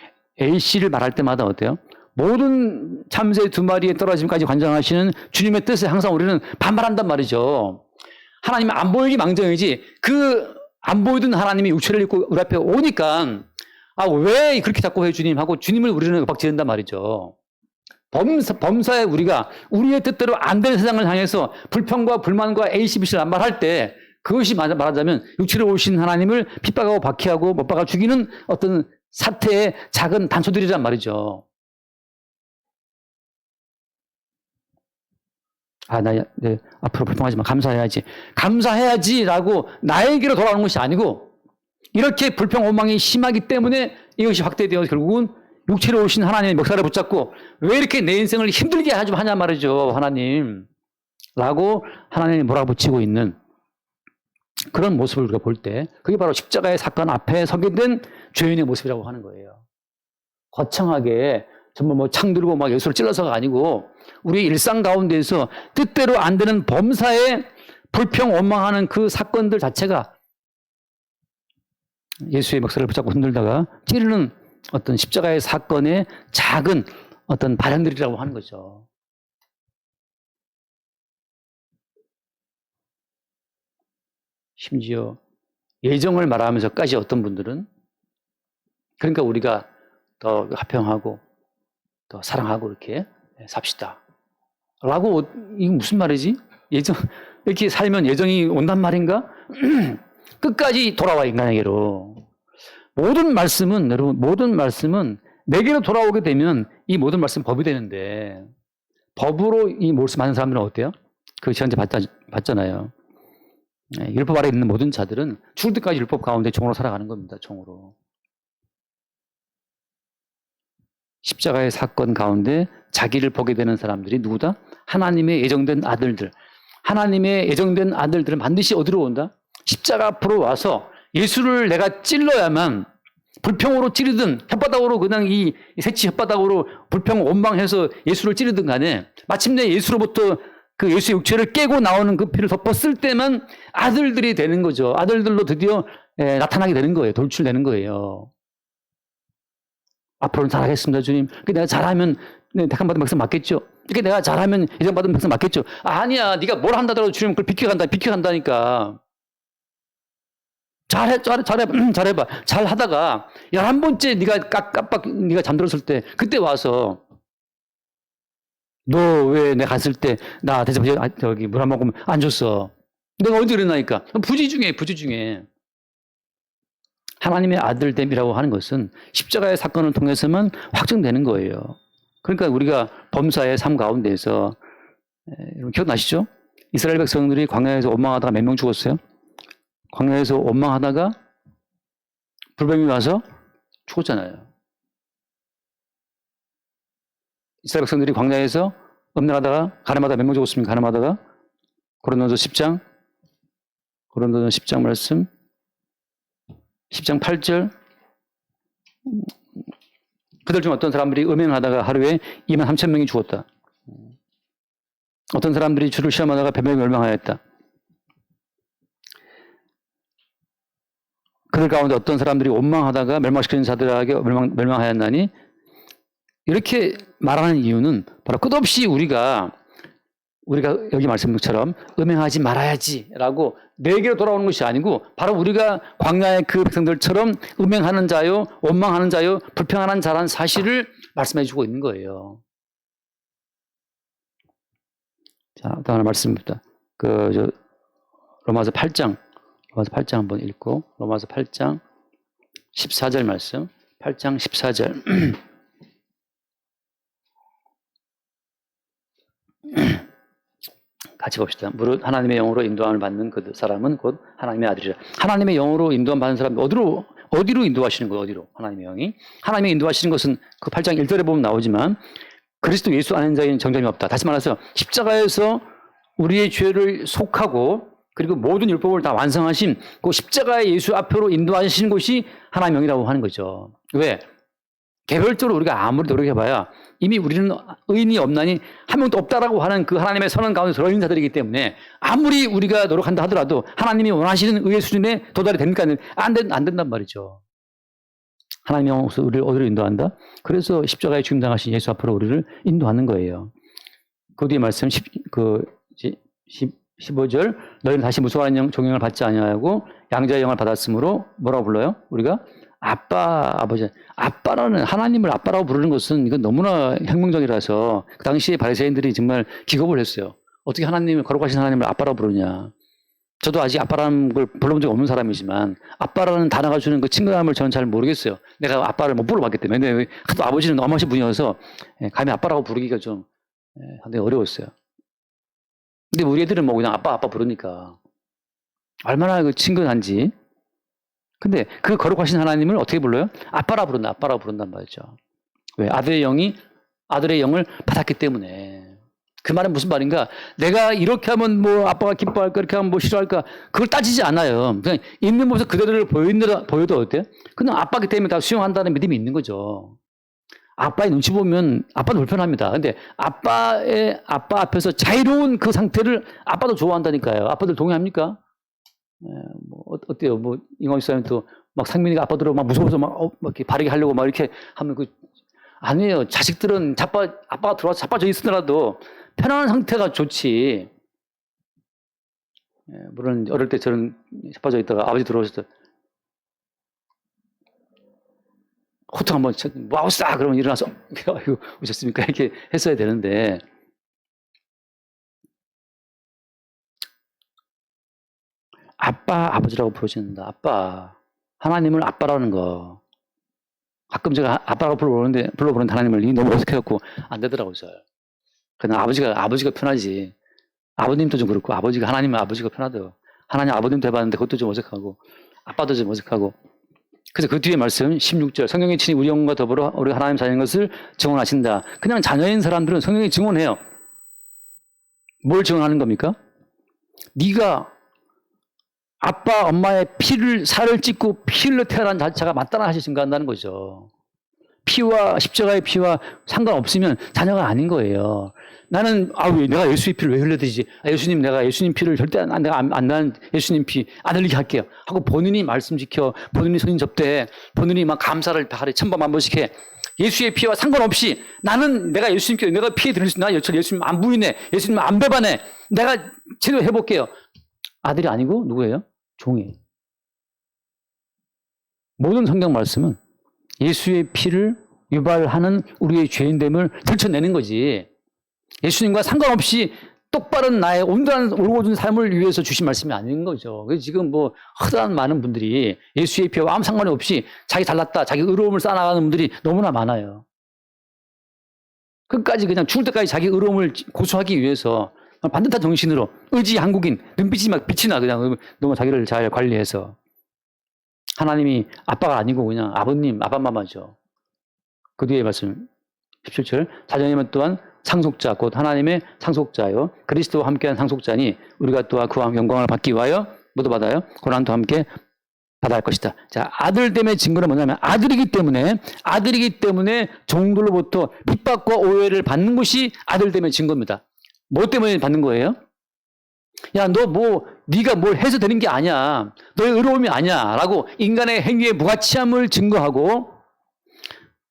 A씨를 말할 때마다 어때요? 모든 참새 2마리에 떨어짐까지 관장하시는 주님의 뜻에 항상 우리는 반발한단 말이죠. 하나님은 안 보이기 망정이지, 그 안 보이던 하나님이 육체를 입고 우리 앞에 오니까 왜 그렇게 자꾸 해 주님 하고 주님을 우리는 윽박지른단 말이죠. 범사에 우리가 우리의 뜻대로 안 되는 세상을 향해서 불평과 불만과 ACBC를 남발할 때, 그것이 말하자면 육체로 오신 하나님을 핍박하고 박해하고 못 박아 죽이는 어떤 사태의 작은 단초들이란 말이죠. 앞으로 불평하지 마. 감사해야지라고 나에게로 돌아오는 것이 아니고, 이렇게 불평, 원망이 심하기 때문에 이것이 확대되어 결국은 육체로 오신 하나님의 멱살을 붙잡고 왜 이렇게 내 인생을 힘들게 하냐 말이죠, 하나님. 라고 하나님이 몰아붙이고 있는 그런 모습을 우리가 볼 때, 그게 바로 십자가의 사건 앞에 서게 된 죄인의 모습이라고 하는 거예요. 거창하게 정말 뭐 창 들고 막 예수를 찔러서가 아니고, 우리 일상 가운데에서 뜻대로 안 되는 범사에 불평, 원망하는 그 사건들 자체가 예수의 멱살을 붙잡고 흔들다가 찌르는 어떤 십자가의 사건의 작은 어떤 발현들이라고 하는 거죠. 심지어 예정을 말하면서까지 어떤 분들은, 그러니까 우리가 더 화평하고 더 사랑하고 이렇게 삽시다. 라고 이거 무슨 말이지? 이렇게 살면 예정이 온단 말인가? 끝까지 돌아와 인간에게로. 모든 말씀은 여러분 모든 말씀은 내게로 돌아오게 되면 이 모든 말씀 법이 되는데 법으로 이 말씀하는 사람들은 어때요? 그 시간제 받잖아요. 율법 아래 있는 모든 자들은 죽을 때까지 율법 가운데 종으로 살아가는 겁니다. 종으로. 십자가의 사건 가운데 자기를 보게 되는 사람들이 누구다? 하나님의 예정된 아들들. 하나님의 예정된 아들들은 반드시 어디로 온다? 십자가 앞으로 와서 예수를 내가 찔러야만 불평으로 찌르든 혓바닥으로 그냥 이 새치 혓바닥으로 불평 원망해서 예수를 찌르든 간에 마침내 예수로부터 그 예수의 육체를 깨고 나오는 그 피를 덮었을 때만 아들들이 되는 거죠. 아들들로 드디어 나타나게 되는 거예요. 돌출되는 거예요. 앞으로는 잘하겠습니다, 주님. 내가 잘하면 택함받은 백성 맞겠죠? 내가 잘하면 예정받은 백성 맞겠죠? 아니야. 네가 뭘 한다더라도 주님 그걸 비켜간다니까. 잘해봐. 잘하다가 11번째 네가 깜빡 네가 잠들었을 때 그때 와서 너 왜 내가 갔을 때 나 대접 저기 물 한 모금 안 줬어. 내가 언제 그랬나니까. 부지 중에. 하나님의 아들됨이라고 하는 것은 십자가의 사건을 통해서만 확정되는 거예요. 그러니까 우리가 범사의 삶 가운데에서 기억나시죠? 이스라엘 백성들이 광야에서 원망하다가 몇 명 죽었어요? 광야에서 원망하다가 불뱀이 와서 죽었잖아요. 이스라엘 백성들이 광야에서 음란하다가 가늠하다가 몇 명 죽었습니까? 가늠하다가 고린도서 10장 말씀 10장 8절 그들 중 어떤 사람들이 음행하다가 하루에 2만 3천 명이 죽었다. 어떤 사람들이 주를 시험하다가 배명에 멸망하였다. 그들 가운데 어떤 사람들이 원망하다가 멸망시키는 자들에게 멸망하였나니 이렇게 말하는 이유는 바로 끝없이 우리가 여기 말씀처럼 음행하지 말아야지라고 내게로 돌아오는 것이 아니고 바로 우리가 광야의 그 백성들처럼 음행하는 자요, 원망하는 자요, 불평하는 자라는 사실을 말씀해 주고 있는 거예요. 자, 다음 말씀입니다. 로마서 8장 한번 읽고 로마서 8장 14절 말씀 8장 14절 같이 봅시다. 무릇 하나님의 영으로 인도함을 받는 그 사람은 곧 하나님의 아들이라. 하나님의 영으로 인도함 받는 사람이 어디로 인도하시는 거예요? 어디로? 하나님의 영이. 하나님의 인도하시는 것은 그 8장 1절에 보면 나오지만 그리스도 예수 아는 자에는 정점이 없다. 다시 말해서 십자가에서 우리의 죄를 속하고 그리고 모든 율법을 다 완성하신 그 십자가의 예수 앞으로 인도하시는 것이 하나님의 영이라고 하는 거죠. 왜? 개별적으로 우리가 아무리 노력해봐야 이미 우리는 의인이 없나니 한 명도 없다라고 하는 그 하나님의 선언 가운데 들어있는 자들이기 때문에 아무리 우리가 노력한다 하더라도 하나님이 원하시는 의의 수준에 도달이 됩니까? 안 된단 말이죠. 하나님의 영으로 우리를 어디로 인도한다? 그래서 십자가에 죽임당하신 예수 앞으로 우리를 인도하는 거예요. 그 뒤에 말씀 15절 너희는 다시 무서워하는 종영을 받지 아니하고 양자의 영을 받았으므로 뭐라고 불러요? 우리가 아버지. 아빠라는 하나님을 아빠라고 부르는 것은 이건 너무나 혁명적이라서 그 당시에 바리새인들이 정말 기겁을 했어요. 어떻게 하나님을 거룩하신 하나님을 아빠라고 부르냐. 저도 아직 아빠라는 걸 불러본 적이 없는 사람이지만 아빠라는 단어가 주는 그 친근함을 저는 잘 모르겠어요. 내가 아빠를 못 불러봤기 때문에. 근데 하도 아버지는 어마어마하신 분이어서 감히 아빠라고 부르기가 좀 상당히 어려웠어요. 근데 우리 애들은 뭐 그냥 아빠 부르니까 얼마나 그 친근한지. 근데 그 거룩하신 하나님을 어떻게 불러요? 아빠라고 부른단 말이죠. 왜? 아들의 영을 받았기 때문에. 그 말은 무슨 말인가? 내가 이렇게 하면 뭐 아빠가 기뻐할까, 이렇게 하면 뭐 싫어할까, 그걸 따지지 않아요. 그냥 있는 모습 그대로를 보여도 어때요? 그냥 아빠기 때문에 다 수용한다는 믿음이 있는 거죠. 아빠의 눈치 보면 아빠도 불편합니다. 근데 아빠 앞에서 자유로운 그 상태를 아빠도 좋아한다니까요. 아빠들 동의합니까? 뭐 어때요? 뭐 이광희 사람이 또 막 상민이가 아빠들하고 막 무서워서 막 이렇게 바르게 하려고 막 이렇게 하면 아니에요. 자식들은 아빠가 들어와서 자빠져 있으더라도 편안한 상태가 좋지. 물론 어릴 때 저는 자빠져 있다가 아버지 들어오셨을 때 호통 한번 와우싸 그러면 일어나서 아이고 오셨습니까? 이렇게 했어야 되는데 아빠, 아버지라고 부르신다. 아빠. 하나님을 아빠라는 거. 가끔 제가 아빠라고 불러보는데 하나님을 너무 어색해갖고 안 되더라고요. 그냥 아버지가 편하지. 아버님도 좀 그렇고 하나님은 아버지가 편하대요. 하나님 아버님도 해봤는데 그것도 좀 어색하고 아빠도 좀 어색하고. 그래서 그 뒤에 말씀 16절 성령의 친히 우리 영과 더불어 우리 하나님 자녀인 것을 증언하신다. 그냥 자녀인 사람들은 성령이 증언해요. 뭘 증언하는 겁니까? 네가 아빠 엄마의 살을 찢고 피를 태어난 자체가 맞다는 사실 증거한다는 거죠. 피와 십자가의 피와 상관없으면 자녀가 아닌 거예요. 나는 왜 내가 예수의 피를 왜 흘려드리지? 예수님 내가 예수님 피를 절대 내가 안 나는 예수님 피 안 흘리게 할게요. 하고 본인이 말씀 지켜 본인이 성인 접대 본인이 막 감사를 하루에 1000번 번씩 해. 예수의 피와 상관없이 나는 내가 예수님께 내가 피해 드릴 수 있나? 예수님 안 부인해. 예수님 안 배반해. 내가 제대로 해볼게요. 아들이 아니고 누구예요? 종이에요. 모든 성경 말씀은 예수의 피를 유발하는 우리의 죄인됨을 들춰내는 거지. 예수님과 상관없이 똑바른 나의 온전한 올곧은 삶을 위해서 주신 말씀이 아닌 거죠. 그래서 지금 허다한 많은 분들이 예수의 피와 아무 상관이 없이 자기 잘났다, 자기 의로움을 쌓아나가는 분들이 너무나 많아요. 끝까지 그냥 죽을 때까지 자기 의로움을 고수하기 위해서 반듯한 정신으로 의지 한국인 눈빛이 막 빛이 나 그냥 너무 자기를 잘 관리해서 하나님이 아빠가 아니고 그냥 아버님 아빠마마죠. 그 뒤에 말씀 17절 자녀이면 또한 상속자 곧 하나님의 상속자요 그리스도와 함께한 상속자니 우리가 또한 그와 영광을 받기 위하여 모두 받아요 고난도 함께 받아야 할 것이다. 자, 아들됨의 증거는 뭐냐면 아들이기 때문에 종들로부터 핍박과 오해를 받는 것이 아들됨의 증거입니다. 뭐 때문에 받는 거예요? 야, 네가 뭘 해서 되는 게 아니야. 너의 의로움이 아니야. 라고 인간의 행위의 무가치함을 증거하고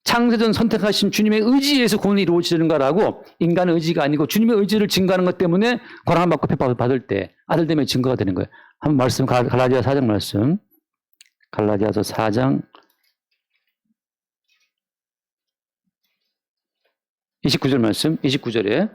창세전 선택하신 주님의 의지에서 구원이 이루어지는가라고 인간의 의지가 아니고 주님의 의지를 증거하는 것 때문에 고난을 받고 핍박을 받을 때 아들됨의 증거가 되는 거예요. 한번 말씀 갈라디아 4장 말씀. 갈라디아서 4장 29절 말씀 29절에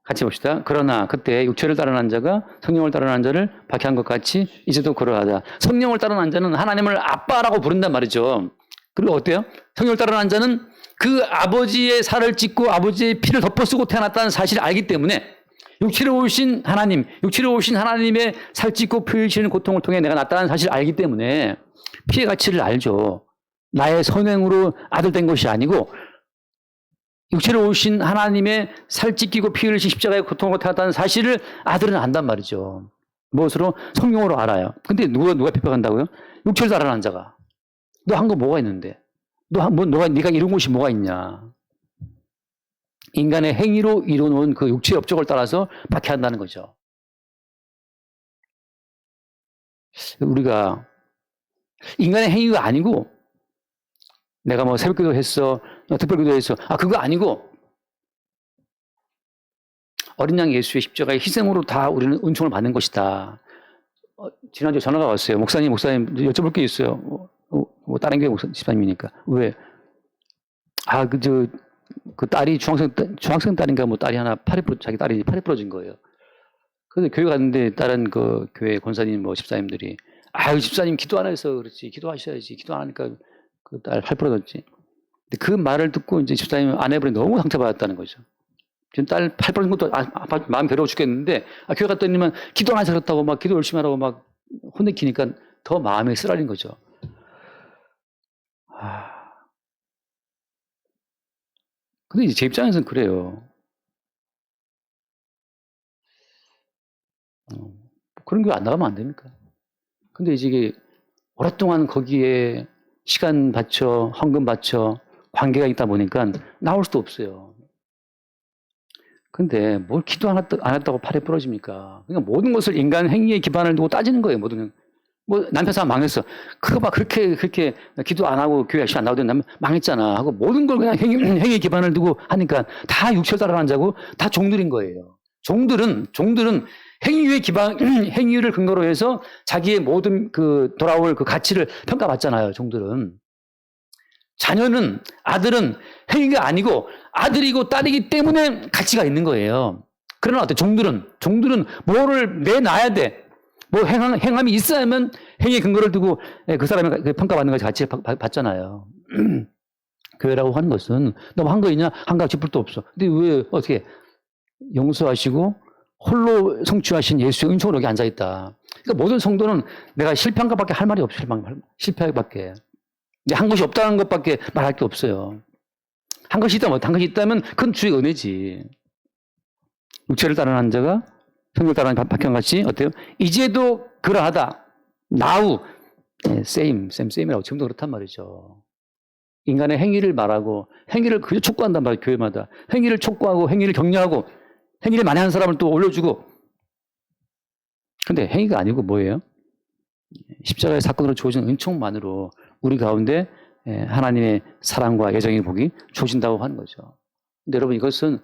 같이 봅시다. 그러나 그때 육체를 따르는 자가 성령을 따르는 자를 박해한 것 같이 이제도 그러하다. 성령을 따르는 자는 하나님을 아빠라고 부른단 말이죠. 그리고 어때요? 성령을 따르는 자는 그 아버지의 살을 찢고 아버지의 피를 덮어쓰고 태어났다는 사실을 알기 때문에 육체로 오신 하나님의 살 찢고 피 흘리시는 고통을 통해 내가 났다는 사실을 알기 때문에 피의 가치를 알죠. 나의 선행으로 아들 된 것이 아니고 육체로 오신 하나님의 살 찢기고 피 흘리신 십자가의 고통으로 태어났다는 사실을 아들은 안단 말이죠. 무엇으로? 성령으로 알아요. 근데 누가 핍박한다고요? 육체를 따르는 자가. 너 한 거 뭐가 있는데? 네가 이룬 것이 뭐가 있냐? 인간의 행위로 이루어놓은 그 육체의 업적을 따라서 박해한다는 거죠. 우리가 인간의 행위가 아니고 내가 새벽기도 했어, 특별기도 했어. 그거 아니고 어린 양 예수의 십자가의 희생으로 다 우리는 은총을 받는 것이다. 지난주에 전화가 왔어요. 목사님 여쭤볼 게 있어요. 다른 교회 집사님이니까. 왜? 그 딸이 중학생 딸인가 딸이 하나 자기 딸이 팔이 부러진 거예요. 그래서 교회 갔는데 다른 그 교회 권사님 집사님들이 집사님 기도 안 해서 그렇지. 기도하셔야지. 기도 안 하니까 그 딸 팔 부러졌지. 근데 그 말을 듣고 이제 집사님 아내분이 너무 상처받았다는 거죠. 지금 딸 팔 부러진 것도 마음 괴로워 죽겠는데 교회 갔더니만 기도 안 해서 그렇다고 막 기도 열심히 하라고 막 혼내키니까 더 마음에 쓰라린 거죠. 근데 이제 제 입장에서는 그래요. 그런 게 안 나가면 안 됩니까? 근데 이제 오랫동안 거기에 시간 바쳐, 헌금 바쳐, 관계가 있다 보니까 나올 수도 없어요. 근데 뭘 기도 안 했다고 팔이 부러집니까? 그러니까 모든 것을 인간 행위에 기반을 두고 따지는 거예요, 모든. 남편 사람 망했어. 그거 봐, 그렇게 기도 안 하고 교회 열심히 안 나오던 남편 망했잖아. 하고 모든 걸 그냥 행위에 기반을 두고 하니까 다 육체를 따라가는 자고 다 종들인 거예요. 종들은 행위를 근거로 해서 자기의 모든 돌아올 그 가치를 평가받잖아요, 종들은. 자녀는, 아들은 행위가 아니고 아들이고 딸이기 때문에 가치가 있는 거예요. 그러나 어때? 종들은 뭐를 내놔야 돼. 뭐 행함이 있어야만 행위의 근거를 두고 그 사람의 평가받는 것이 가치 받잖아요. 교회라고 하는 것은 너 한 거 있냐? 한 가지 뿔도 없어. 근데 왜 어떻게 용서하시고 홀로 성취하신 예수의 은총으로 여기 앉아있다. 그러니까 모든 성도는 내가 실패한 것밖에 할 말이 없어요. 실패하기밖에. 한 것이 없다는 것밖에 말할 게 없어요. 한 것이 있다면, 한 것이 있다면 그건 주의 은혜지. 육체를 따르는 자가 성령을 따르는 박형같이 어때요? 이제도 그러하다. now, same이라고 지금도 그렇단 말이죠. 인간의 행위를 말하고 행위를 그저 촉구한단 말이에요. 교회마다. 행위를 촉구하고 행위를 격려하고 행위를 많이 하는 사람을 또 올려주고. 근데 행위가 아니고 뭐예요? 십자가의 사건으로 주어진 은총만으로 우리 가운데 하나님의 사랑과 애정의 복이 주어진다고 하는 거죠. 근데 여러분 이것은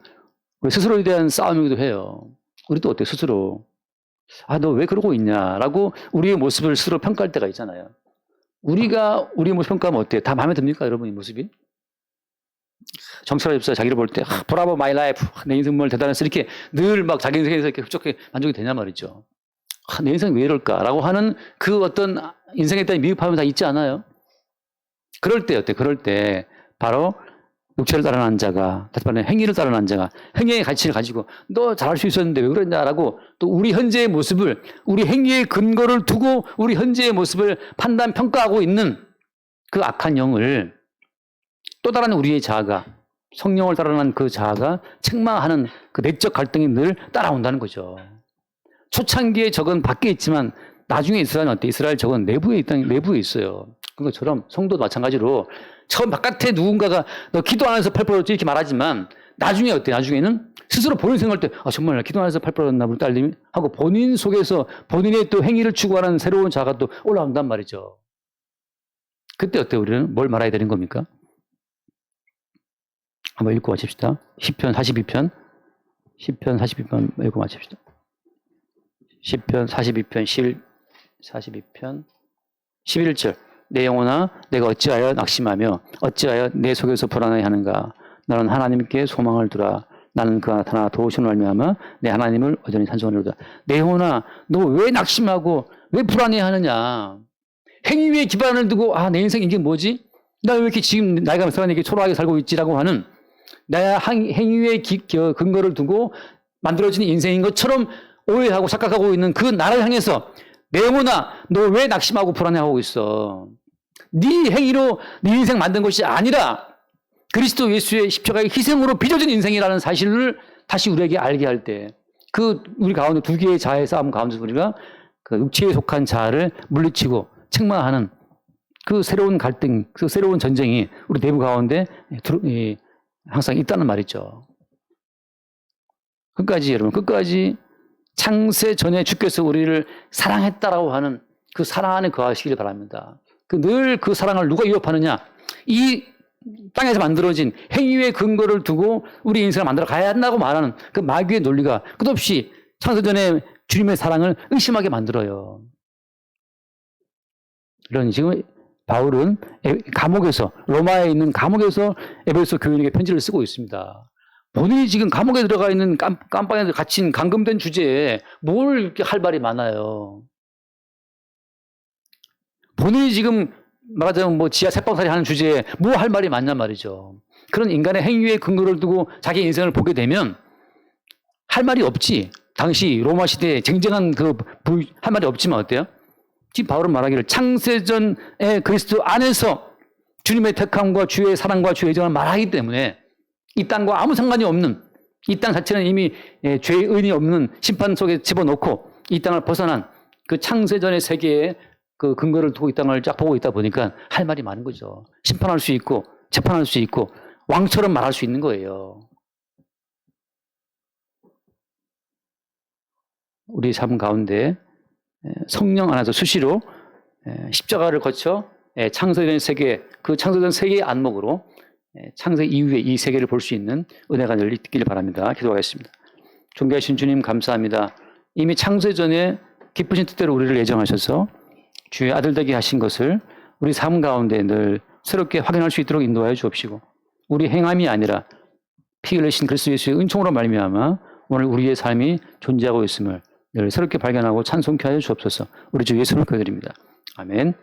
우리 스스로에 대한 싸움이기도 해요. 우리도 어때요? 스스로. 너 왜 그러고 있냐라고 우리의 모습을 스스로 평가할 때가 있잖아요. 우리가 우리의 모습 평가하면 어때요? 다 마음에 듭니까? 여러분 이 모습이? 정철아 집사 자기를 볼 때 브라보 마이 라이프 내 인생 정말 대단했어 이렇게 늘 막 자기 인생에서 이렇게 흡족해 만족이 되냐 말이죠. 내 인생 왜 이럴까라고 하는 그 어떤 인생에 대한 미흡함이 다 있지 않아요? 그럴 때 어때? 그럴 때 바로 육체를 따르는 자가, 다시 말하면 행위를 따르는 자가 행위의 가치를 가지고 너 잘할 수 있었는데 왜 그랬냐라고 또 우리 현재의 모습을, 우리 행위의 근거를 두고 우리 현재의 모습을 판단, 평가하고 있는 그 악한 영을 또 다른 우리의 자아가, 성령을 따르는 그 자아가 책망하는 그 내적 갈등이 늘 따라온다는 거죠. 초창기에 적은 밖에 있지만 나중에 이스라엘은 어때? 이스라엘 적은 내부에 있어요. 그것처럼 성도도 마찬가지로 처음 바깥에 누군가가 너 기도 안 해서 팔 부러졌지 이렇게 말하지만 나중에 어때? 나중에는 스스로 본인 생각할 때 정말 기도 안 해서 팔 부러졌나 우리 딸님이 하고 본인 속에서 본인의 또 행위를 추구하는 새로운 자아가 또 올라온단 말이죠. 그때 어때? 우리는 뭘 말해야 되는 겁니까? 한번 읽고 마칩시다. 시편 42편 읽고 마칩시다. 시편 42편 11절 내 영혼아 내가 어찌하여 낙심하며 어찌하여 내 속에서 불안해하는가. 나는 하나님께 소망을 두라. 나는 그가 나타나 도우심을 말미암아 내 하나님을 여전히 찬송하리로다. 내 영혼아 너 왜 낙심하고 왜 불안해하느냐. 행위에 기반을 두고 내 인생 이게 뭐지? 나 왜 이렇게 지금 나이가 몇살 이렇게 초라하게 살고 있지라고 하는 내 행위의 근거를 두고 만들어진 인생인 것처럼 오해하고 착각하고 있는 그 나를 향해서 내 영혼아 너 왜 낙심하고 불안해하고 있어? 네 행위로 네 인생 만든 것이 아니라 그리스도 예수의 십자가의 희생으로 빚어진 인생이라는 사실을 다시 우리에게 알게 할 때 그 우리 가운데 두 개의 자아의 싸움 가운데서 우리가 그 육체에 속한 자아를 물리치고 책망하는 그 새로운 갈등, 그 새로운 전쟁이 우리 내부 가운데 항상 있다는 말이죠. 끝까지 창세 전에 주께서 우리를 사랑했다라고 하는 그 사랑 안에 거하시기를 바랍니다. 늘 그 사랑을 누가 위협하느냐? 이 땅에서 만들어진 행위의 근거를 두고 우리 인생을 만들어 가야 한다고 말하는 그 마귀의 논리가 끝없이 창세전에 주님의 사랑을 의심하게 만들어요. 이런 지금 바울은 감옥에서 로마에 있는 감옥에서 에베소 교인에게 편지를 쓰고 있습니다. 본인이 지금 감옥에 들어가 있는 깜빵에 갇힌 감금된 주제에 뭘 이렇게 할 말이 많아요. 본인이 지금 말하자면 지하 새빵살이 하는 주제에 뭐 할 말이 많냔 말이죠. 그런 인간의 행위의 근거를 두고 자기 인생을 보게 되면 할 말이 없지. 당시 로마 시대에 쟁쟁한 할 말이 없지만 어때요? 지금 바울은 말하기를 창세전의 그리스도 안에서 주님의 택함과 주의 사랑과 주의 애정을 말하기 때문에 이 땅과 아무 상관이 없는 이 땅 자체는 이미 죄의 은이 없는 심판 속에 집어넣고 이 땅을 벗어난 그 창세전의 세계에 그 근거를 두고 이 땅을 쫙 보고 있다 보니까 할 말이 많은 거죠. 심판할 수 있고 재판할 수 있고 왕처럼 말할 수 있는 거예요. 우리 삶 가운데 성령 안에서 수시로 십자가를 거쳐 창세전 세계, 그 창세전 세계의 안목으로 창세 이후에 이 세계를 볼 수 있는 은혜가 늘 있기를 바랍니다. 기도하겠습니다. 존귀하신 주님 감사합니다. 이미 창세전에 기쁘신 뜻대로 우리를 예정하셔서 주의 아들 되게 하신 것을 우리 삶 가운데 늘 새롭게 확인할 수 있도록 인도하여 주옵시고 우리 행함이 아니라 피 흘리신 그리스도 예수의 은총으로 말미암아 오늘 우리의 삶이 존재하고 있음을 늘 새롭게 발견하고 찬송케 하여 주옵소서. 우리 주 예수를 기도드립니다. 아멘.